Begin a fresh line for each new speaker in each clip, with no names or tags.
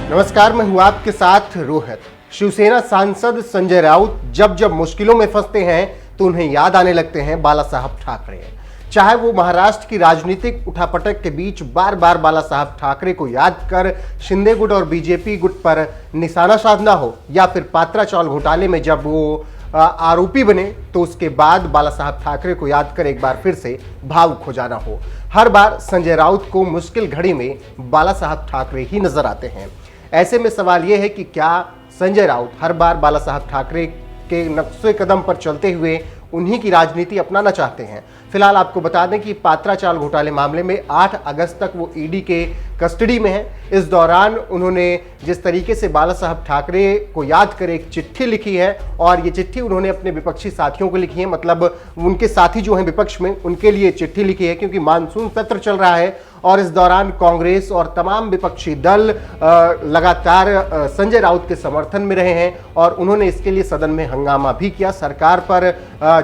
नमस्कार, मैं हूं आपके साथ रोहित। शिवसेना सांसद संजय राउत जब जब मुश्किलों में फंसते हैं तो उन्हें याद आने लगते हैं बाला साहब ठाकरे। चाहे वो महाराष्ट्र की राजनीतिक उठापटक के बीच बार बार बाला साहब ठाकरे को याद कर शिंदे गुट और बीजेपी गुट पर निशाना साधना हो, या फिर पात्रा चावल घोटाले में जब वो आरोपी बने तो उसके बाद बाला साहब ठाकरे को याद कर एक बार फिर से भावुक हो जाना हो। हर बार संजय राउत को मुश्किल घड़ी में बाला साहब ठाकरे ही नजर आते हैं। ऐसे में सवाल यह है कि क्या संजय राउत हर बार बाला साहब ठाकरे के नक्शे कदम पर चलते हुए उन्हीं की राजनीति अपनाना चाहते हैं। फिलहाल आपको बता दें कि पात्रा चावल घोटाले मामले में 8 अगस्त तक वो ईडी के कस्टडी में है। इस दौरान उन्होंने जिस तरीके से बाला साहब ठाकरे को याद कर एक चिट्ठी लिखी है, और ये चिट्ठी उन्होंने अपने विपक्षी साथियों को लिखी है, मतलब उनके साथी जो हैं विपक्ष में उनके लिए चिट्ठी लिखी है, क्योंकि मानसून सत्र चल रहा है और इस दौरान कांग्रेस और तमाम विपक्षी दल लगातार संजय राउत के समर्थन में रहे हैं और उन्होंने इसके लिए सदन में हंगामा भी किया, सरकार पर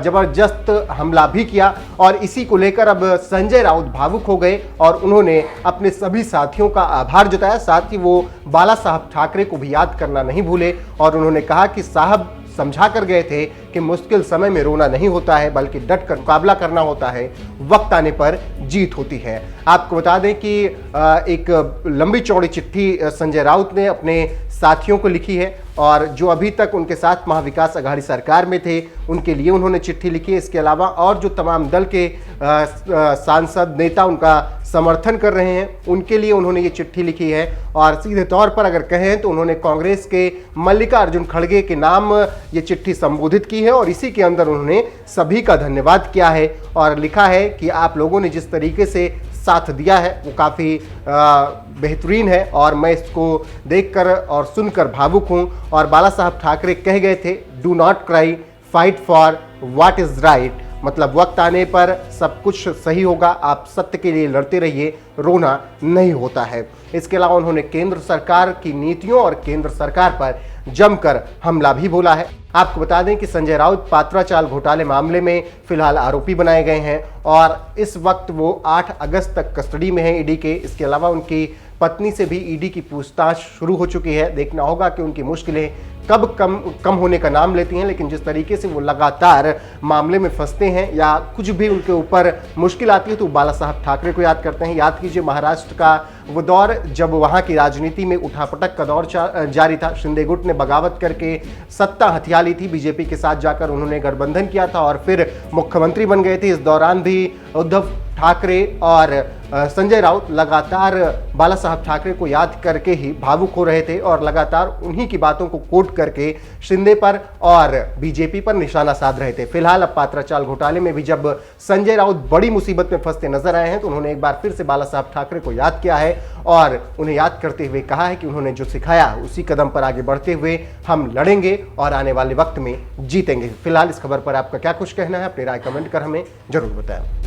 जबरदस्त हमला भी किया। और इसी को लेकर अब संजय राउत भावुक हो गए और उन्होंने अपने सभी साथियों का आभार जताया। साथ ही वो बाला साहब ठाकरे को भी याद करना नहीं भूले और उन्होंने कहा कि साहब समझा कर गए थे कि मुश्किल समय में रोना नहीं होता है बल्कि डट कर मुकाबला करना होता है, वक्त आने पर जीत होती है। आपको बता दें कि एक लंबी चौड़ी चिट्ठी संजय राउत ने अपने साथियों को लिखी है और जो अभी तक उनके साथ महाविकास अघाड़ी सरकार में थे उनके लिए उन्होंने चिट्ठी लिखी है। इसके अलावा और जो तमाम दल के सांसद नेता उनका समर्थन कर रहे हैं उनके लिए उन्होंने ये चिट्ठी लिखी है। और सीधे तौर पर अगर कहें तो उन्होंने कांग्रेस के मल्लिकार्जुन खड़गे के नाम ये चिट्ठी संबोधित की है और इसी के अंदर उन्होंने सभी का धन्यवाद किया है और लिखा है कि आप लोगों ने जिस तरीके से साथ दिया है वो काफ़ी बेहतरीन है और मैं इसको देखकर और सुनकर भावुक हूँ। और बाला साहब ठाकरे कह गए थे, do not cry, fight for what is right, मतलब वक्त आने पर सब कुछ सही होगा, आप सत्य के लिए लड़ते रहिए, रोना नहीं होता है। इसके अलावा उन्होंने केंद्र सरकार की नीतियों और केंद्र सरकार पर जमकर हमला भी बोला है। आपको बता दें कि संजय राउत पात्रा चावल घोटाले मामले में फिलहाल आरोपी बनाए गए हैं और इस वक्त वो 8 अगस्त तक कस्टडी में है ईडी के। इसके अलावा उनकी पत्नी से भी ईडी की पूछताछ शुरू हो चुकी है। देखना होगा कि उनकी मुश्किलें कब कम होने का नाम लेती हैं, लेकिन जिस तरीके से वो लगातार मामले में फंसते हैं या कुछ भी उनके ऊपर मुश्किल आती है तो बाला साहब ठाकरे को याद करते हैं। याद कीजिए महाराष्ट्र का वो दौर जब वहाँ की राजनीति में उठापटक का दौर जारी था। शिंदे गुट ने बगावत करके सत्ता हथिया ली थी, बीजेपी के साथ जाकर उन्होंने गठबंधन किया था और फिर मुख्यमंत्री बन गए थे। इस दौरान भी उद्धव ठाकरे और संजय राउत लगातार बाला साहब ठाकरे को याद करके ही भावुक हो रहे थे और लगातार उन्हीं की बातों को कोट करके शिंदे पर और बीजेपी पर निशाना साध रहे थे। फिलहाल अब पात्रा चावल घोटाले में भी जब संजय राउत बड़ी मुसीबत में फंसते नजर आए हैं तो उन्होंने एक बार फिर से बाला साहब ठाकरे को याद किया है और उन्हें याद करते हुए कहा है कि उन्होंने जो सिखाया उसी कदम पर आगे बढ़ते हुए हम लड़ेंगे और आने वाले वक्त में जीतेंगे। फिलहाल इस खबर पर आपका क्या कुछ कहना है, अपनी राय कमेंट कर हमें जरूर बताएं।